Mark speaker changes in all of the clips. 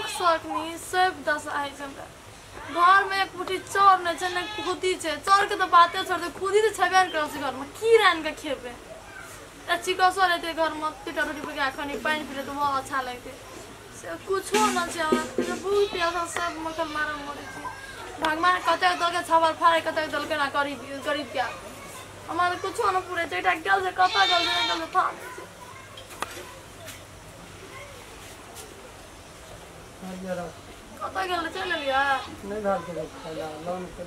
Speaker 1: दुख सकनी सब दशा है हमरा घर में एक मुट्ठी चाउर नहीं है नहीं खुदी है चाउर के तो बातें छोड़ दे खुदी तो छबे न करे घर में की रान के खेबे चिकसो रहते घर में पिटा रोटी पका खानी पानी पीते तो बहुत अच्छा लगते से कुछ न छै हमरा बहुत प्यासा सब मकल मारा मरे छी भगवान कते दल के छबर फाड़े कते दल के ना गरीब गरीब के हमारे कुछ न पूरे छै गल से कता गल से था कता गल चल लिया
Speaker 2: नहीं घर के खाला लोन के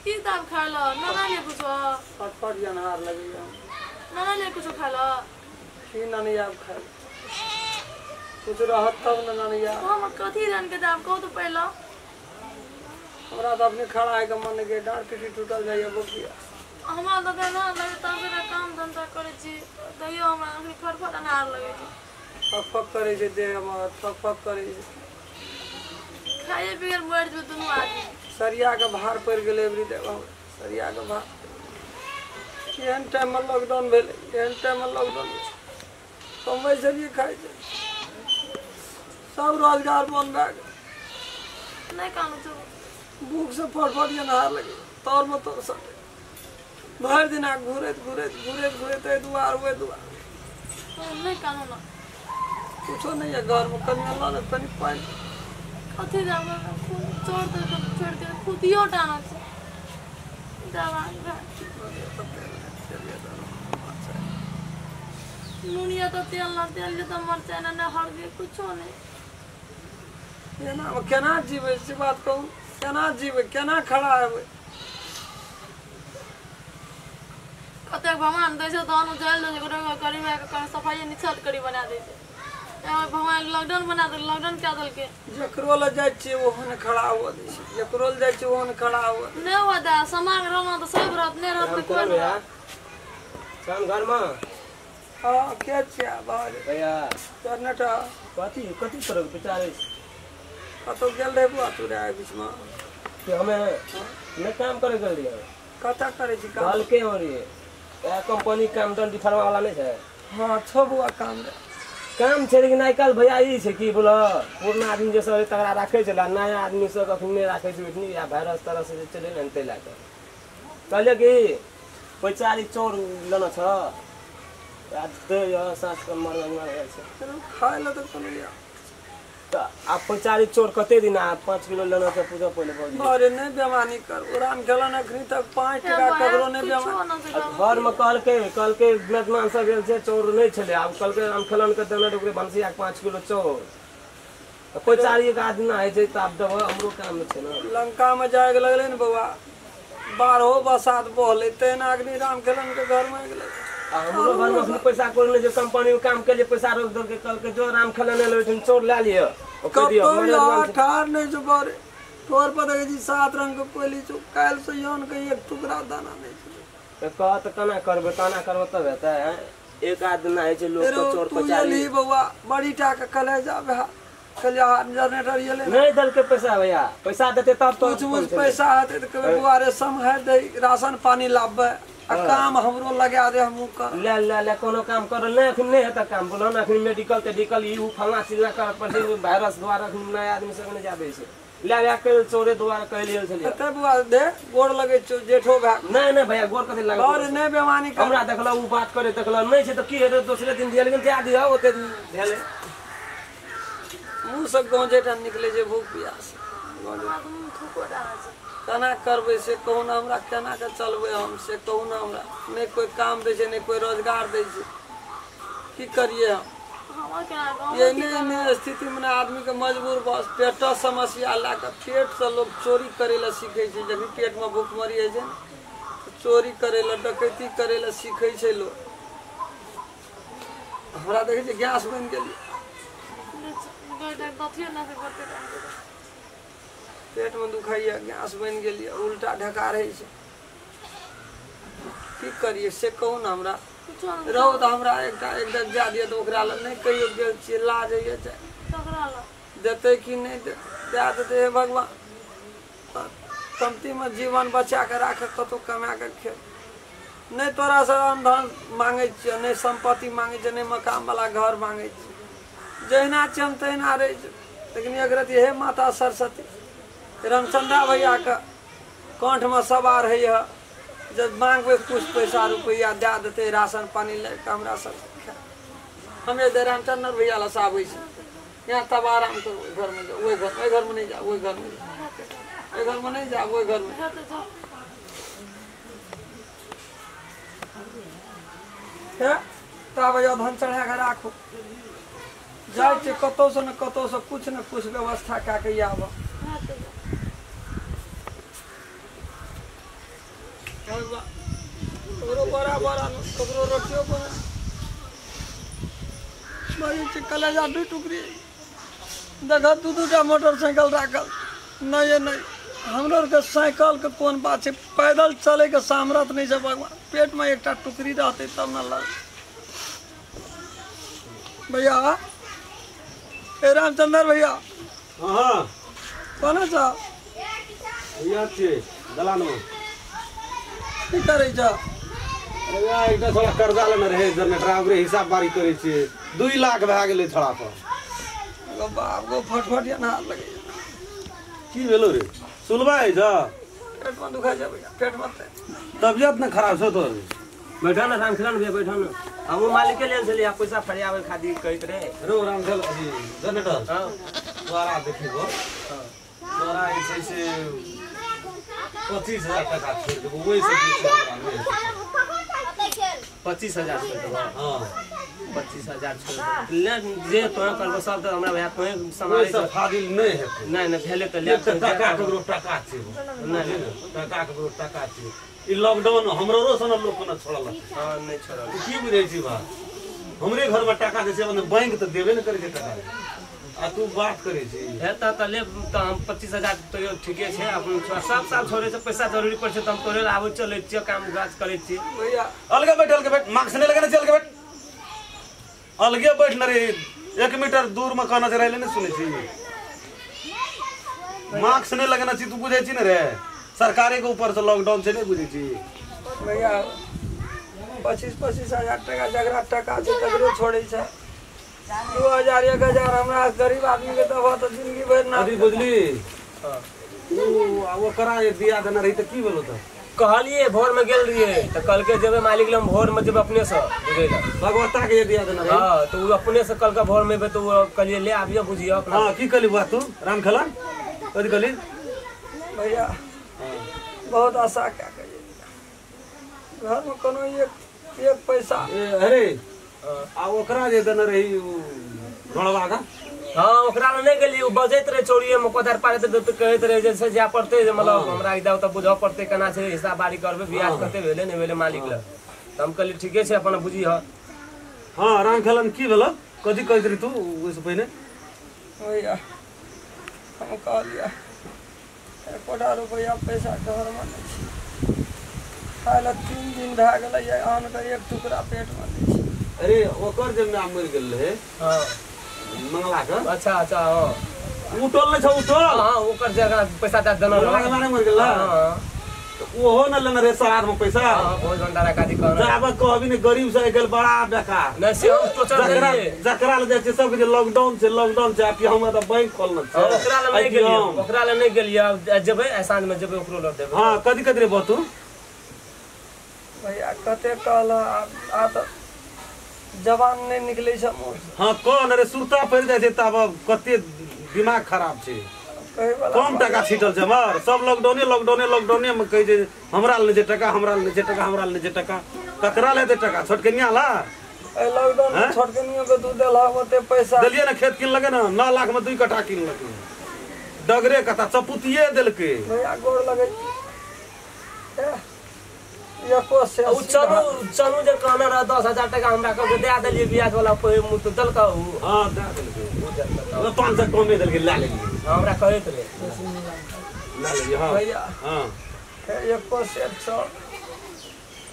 Speaker 1: की दाब खाला नाना ने कुछ
Speaker 2: पट जनहार लगी
Speaker 1: नाना ने कुछ खाला
Speaker 2: की नानी आप खा कुछ रहत तब न नानी आप
Speaker 1: हम कथी रन के दाब को तो पहला
Speaker 2: हमरा तो अपने खड़ा है के मन के डांट पीटी टूटल जाइए बोकिया
Speaker 1: हमरा तो ना लगे तबे काम धंधा करे छी तइयो हमरा अखनी फटफट अनार लगे छी
Speaker 2: फक करे छै दे हम फक करे छै
Speaker 1: खाए बिगर मर जो दोनों आदमी
Speaker 2: सरिया के भार पड़ गेले एवरी देवा सरिया के भार केहन टाइम में लॉकडाउन भेले केहन टाइम में लॉकडाउन कमाई सरिये खाए छै सब रोजगार बंद भए गेल
Speaker 1: नहीं काम तो
Speaker 2: भूख से फटफट नहार लगे तौर में तो सटे भर दिन घूरत दुआर हुए दुआर
Speaker 1: नहीं काम ना
Speaker 2: कुछो नहीं है घर में कनी अल्लाह ने कनी पानी
Speaker 1: कथी जाब छोड़ दे खुदियो टाना छै दवान नूनिया तो तेल तो मरचा ना हल्दी कुछो नहीं
Speaker 2: ये ना केना जीवे से बात कहूँ केना जीवे केना खड़ा है
Speaker 1: कते भगवान दै छै तहन जल दे करी में सफाई निछत करी बना दे छै भगवान लॉकडाउन बना दे लॉकडाउन क्या दल के
Speaker 2: जकरो ल जाय छै ओहन खड़ा हुआ दे छै जकरो ल जाय छै ओहन खड़ा हुआ
Speaker 1: नहीं हुआ दा समाग रहना तो सब रात नहीं रात में कोई नहीं
Speaker 3: काम घर में
Speaker 2: हां के छै बाहर
Speaker 3: भैया
Speaker 2: कर्नाटक
Speaker 3: कथी कथी तरह के विचार
Speaker 2: कतो गेल रे बुआ तू रे बीच में
Speaker 3: कि हमें नहीं काम करे कर दिया
Speaker 2: कता करे छी काम
Speaker 3: कल के हो रही है कंपनी काम दन डिफार्मा वाला नहीं है
Speaker 2: हां छो बुआ काम रे
Speaker 3: काम छै लेकिन आइ काल भैया ई छै कि बोला पुराना आदमी जे सब तगड़ा राखे छला नया आदमी सब अखन नहीं राखे छै इतनी या वायरस तरह से चले न तै लाके कहले कि पैचारी चोर लेना छ आज दे या सास के मरवा छै
Speaker 2: खाए ल तो कोनो या
Speaker 3: त आप पैचारी चोर कते दिन आ 5 किलो लेना छै पूजा पहले बहुत
Speaker 2: अरे नहीं बेमानी कर उड़ान खेलन अखनी तक 5 टका ककरो नहीं बेमानी
Speaker 3: घर में कल के मेहमान सब गेल छै चोर नहीं छले आब कल के हम खेलन के देने ओकरे बंसिया 5 किलो चोर पैचारी एक आदमी है छै त आप दब हमरो काम छै ना
Speaker 2: लंका में जाए के लगले न बउआ 12 बसात बहले तेन अग्नि राम खेलन के घर में गेले
Speaker 3: हमरो घर में अपने पैसा कोई नहीं जो कंपनी में काम के लिए पैसा रोक दो के कल के जो राम खेलन ले चोर ले लियो
Speaker 2: कब तो ठार नहीं जो बारे तोर पता है जी 7 रंग के कोली चो काल से योन के एक टुकड़ा दाना नहीं
Speaker 3: तो कह तो कना करबे तब हेतै एक आदमी है छै लोग के चोर पैचारी
Speaker 2: तू बउआ बड़ी टा के कलेजा बहा कलिया जनरेटर ये ले
Speaker 3: नहीं दल के पैसा भैया पैसा देते तब तो
Speaker 2: कुछ पैसा आते तो कबे बुआ रे समझ दे राशन पानी लाबे आ काम हमरो लगा दे हमहु कर
Speaker 3: ले कोनो काम कर ले अखन नहीं हेता काम बोलो ना अखन मेडिकल टेडिकल ई फलना चीज कर पर वायरस द्वारा नया आदमी सब नहीं जाबे छै ले के चोरे द्वारा कह लियल छलिए
Speaker 2: त बुआ दे गोड़ लगे जेठो भा
Speaker 3: नहीं भैया गोड़ कथि लागे
Speaker 2: और नहीं बेमानी कर
Speaker 3: हमरा देखला उ बात करे देखला नहीं छै त की हेते दूसरे दिन दिया लेकिन दे दिया ओते भेले
Speaker 2: मुंह से गांव जेठा निकले जे भूख प्यास केना करबे से कहू ना हमरा केना के चलबे हम से कहू ना हमरा नहीं कोई काम दे छै नहीं कोई रोजगार दे छै की करिए हम ये नहीं स्थिति में आदमी के मजबूर बस पेट समस्या लाके पेट से लोग चोरी करे ला सीखे छै जब पेट में भूखमरी है छै तो चोरी करे ला डकैती करे ला सीखे छै लोग हमरा देखे छै गैस बन गेली पेट में दुखाइए गैस बन गेलिए उल्टा ढकार है की करिए से कहू ना हमरा रहो तो हमरा एक जा दिए तो ओकरा ल नहीं कहियो गेल छियै ला जाइए देते कि नहीं दे देते हे भगवान कमती में जीवन बचा के राख कतो कमा के खे नहीं तोरा से अनधन मांगे छियै नहीं संपत्ति मांगे छियै नहीं मकान वाला घर मांगे छियै जहिना छै हम तहिना रहे लेकिन अगरत यह माता सरस्वती रामचंद्रा भैया का कंठ में सवार है यह जब मांगबे कुछ पैसा रुपया दे देते राशन पानी लेके हमरा सब हमें दे रामचंद्र भैया लस आबै छै यहाँ तब आराम करो घर में जाओ वही घर में नहीं जाओ वही घर में वही घर में नहीं जाओ वही घर में तब धन चढ़ा के राखो जाए कतौ से न कतौ से कुछ न कुछ व्यवस्था कऽ के आब बड़ा बड़ा ककरो रोटियो बना बड़ी कलेजा दू टुकड़ी देखा दू मोटरसाइकिल राखल नहीं नहीं हमरो के साइकिल के कौन बात है पैदल चले के सामर्थ नहीं है भगवान पेट में एक टुकड़ी रहते तब न लग भैया ए रामचंद्र भैया
Speaker 4: हाँ
Speaker 2: कौन छ
Speaker 4: भैया छे दलान में
Speaker 2: की करे छ
Speaker 4: अरे यार एकटा थोड़ा कर्जा लेने रहे जनरेटर ओकरे हिसाब बारी करे छे 2 लाख भए गेलै थोड़ा पर
Speaker 2: गो बाप गो फटफटिया ना लगे
Speaker 4: की भेलो रे सुनबाई जा
Speaker 2: पेट में दुखा जा भैया पेट में
Speaker 4: तबियत न खराब छौ तोर
Speaker 3: बैठा ना राम खिलान भैया बैठा ना हम मालिक के लेल छलिए पैसा फरियावे खातिर कहैत रहे
Speaker 4: रो राम चल अभी जनरेटर
Speaker 3: हां
Speaker 4: द्वारा देखिबो द्वारा ऐसे से 25,000 टका छोड़ देबो वही से
Speaker 3: 25,000 छोड़ देबो
Speaker 4: हां
Speaker 3: 25,000 छोड़ देबो ले जे तो करबो सब तो हमरा भैया तो समारे
Speaker 4: सब फादिल नहीं है
Speaker 3: नहीं भेले तो ले
Speaker 4: टका ककरो टका छै नहीं टका ककरो टका छै ई लॉकडाउन हमरो सन लोग न छोड़ल
Speaker 3: हां नहीं छोड़ल
Speaker 4: की बुझै छी बा हमरे घर में टका दे छै बैंक तो देबे न करे छै टका आ तू बात करे छी
Speaker 3: है त ले त हम 25,000 तो ठीके छै अपन सब साल छोड़े से पैसा जरूरी पड़ छै त हम तोरे आबै चलै छियै काम काज करै छियै
Speaker 2: भैया
Speaker 4: अलगे बैठ मार्क्स नहीं लगाने चल के बैठ अलगे बैठ न रे 1 मीटर दूर में कहना से रहले न सुने छी मार्क्स नहीं लगाना छी तू बुझै छी न रे सरकारे के ऊपर से लॉकडाउन से नहीं बुझे छी
Speaker 2: भैया 25,000 टका जगरा टका छै तकरो छोड़े छै 2,000 1,000 हमरा गरीब आदमी के दबा तो जिंदगी भर ना
Speaker 4: अभी बुझली वो करा ये दिया देना रही तो की बोलो तो
Speaker 3: कहलिए भोर में गेल रहिए त कल के जेबे मालिक लम भोर में जेबे अपने से बुझे ला
Speaker 4: भगवता के ये दिया देना रही
Speaker 3: हां तो वो अपने से कल का भोर में बे तो कहलिए ले आबियो बुझियो अपना
Speaker 4: हां की कली बात तू राम खला कदी कली
Speaker 2: भैया बहुत आशा क्या करिए घर में कोनो एक पैसा
Speaker 4: अरे आ ओकरा जे देना रही ढोलवा का
Speaker 3: हां ओकरा ले नहीं गेली बजैत रहे चोरिए में कोथर पारे तो कहैत रहे जैसे जा पड़ते मतलब हमरा इदा त बुझ पड़ते केना छै हिसाब बारी करबे ब्याज कते भेले नहीं भेले मालिक ल त हम कहली ठीके छै अपन बुझी ह
Speaker 4: हां राम खलन की भेलो कदी कहत रही तू ओसे पहले
Speaker 2: भैया हम कह लिया 1,000 रुपया पैसा घर में नहीं छै खाए ला 3 दिन भए गेलै आन के एक टुकड़ा पेट में नहीं छै
Speaker 4: अरे ओकर जे नाम मर गेल रहे
Speaker 3: हां
Speaker 4: मंगला का
Speaker 3: अच्छा अच्छा हां
Speaker 4: उठल नहीं छ उठल
Speaker 3: हां ओकर जगह पैसा दा देना
Speaker 4: मंगला के बारे मर गेल
Speaker 3: हां
Speaker 4: ओहो न लेना रे सरार में पैसा
Speaker 3: हां बहुत भंडारा कादी कहना
Speaker 4: जाबे कहबी ने गरीब से गेल बड़ा बेकार
Speaker 3: नहीं से हम टोचर देलिए
Speaker 4: जकरा ले जाय छै सब के लॉकडाउन छै आप हम त बैंक खोलना छै
Speaker 3: ओकरा ले नहीं गेलिए जेबे एहसान में जेबे ओकरो ल देबे
Speaker 4: हां कदी रे बतू
Speaker 2: भैया कते कहल आ त जवान नहीं निकले छै मुंह से
Speaker 4: हां कौन रे सुरता पड़ जाय छै तब कते दिमाग खराब छै
Speaker 2: कहे वाला
Speaker 4: कम टका छीटल छै हमर सब लॉकडाउने में कहि जे हमरा ले जे टका हमरा ले जे टका हमरा ले जे टका ककरा ले दे टका छोटकनिया ला
Speaker 2: ए लॉकडाउन में छोटकनियों के दूध देला ओते पैसा
Speaker 4: देलिए ना खेत किन लगे ना 9 लाख में 2 कट्ठा किन लगे डगरे कथा चपुतिए देलके
Speaker 2: भैया गोड़ लगे एको से
Speaker 3: चलू जे कहना रहा 10,000 टका हमरा कह दे देलिए ब्याज वाला मुंह तो दल का
Speaker 4: हां दे देलके वो 500 कम में देलके ला लेलिए
Speaker 3: हमरा कहैत रे
Speaker 4: ला लेलिए हां
Speaker 2: भैया
Speaker 4: हां
Speaker 2: एको से छ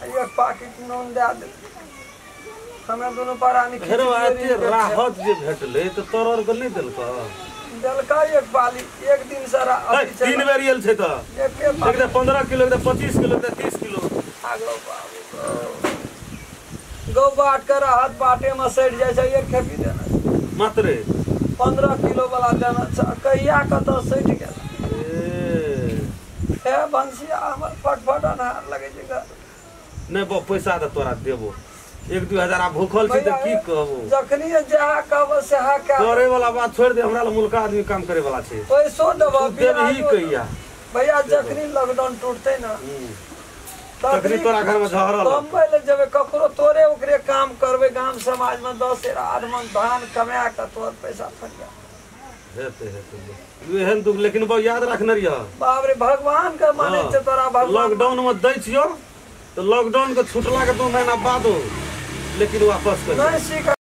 Speaker 2: एक पाकिट नून दे दे हमें दोनों पारानी
Speaker 4: हेरो आते राहत जे भेटले तो तोरर के नहीं देलका
Speaker 2: देलका एक बाली एक दिन सारा
Speaker 4: 3 बेर एल छै त एक 15 किलो एक 25 किलो एक 30 किलो
Speaker 2: आगो बाबू गौ बाट कर हाथ बाटे में सड़ जाय छै एक खेपी देना
Speaker 4: मात्रे
Speaker 2: 15 किलो वाला देना छ कहिया कतऽ सटि गेल ए बंसिया हमर फटफट अनहार लगे छै घर
Speaker 4: नहीं पैसा तो तोरा देबो 1-2 हजार आ भूखल छी त की कहबो
Speaker 2: जखनी जहाँ कहबो सेहा का
Speaker 4: करे वाला बात छोड़ दे हमरा ल मुल्का आदमी काम करे वाला छै
Speaker 2: पैसो देबो
Speaker 4: देबही कहिया
Speaker 2: भैया जखनी लॉकडाउन टूटते ना
Speaker 4: तखनी तोरा घर में झहरल
Speaker 2: बम्बई ले जब ककरो तोरे ओकरे काम करबे गांव समाज में 10 8 मन धान कमा के तोर पैसा फरिया
Speaker 4: हेते एहन दुख लेकिन बा याद रखने रहिया
Speaker 2: बाप रे भगवान के माने छै तोरा भगवान
Speaker 4: लॉकडाउन में दै छियो तो लॉकडाउन के छुटला के 2 महीना बाद लेकिन वापस कर
Speaker 2: नहीं सीख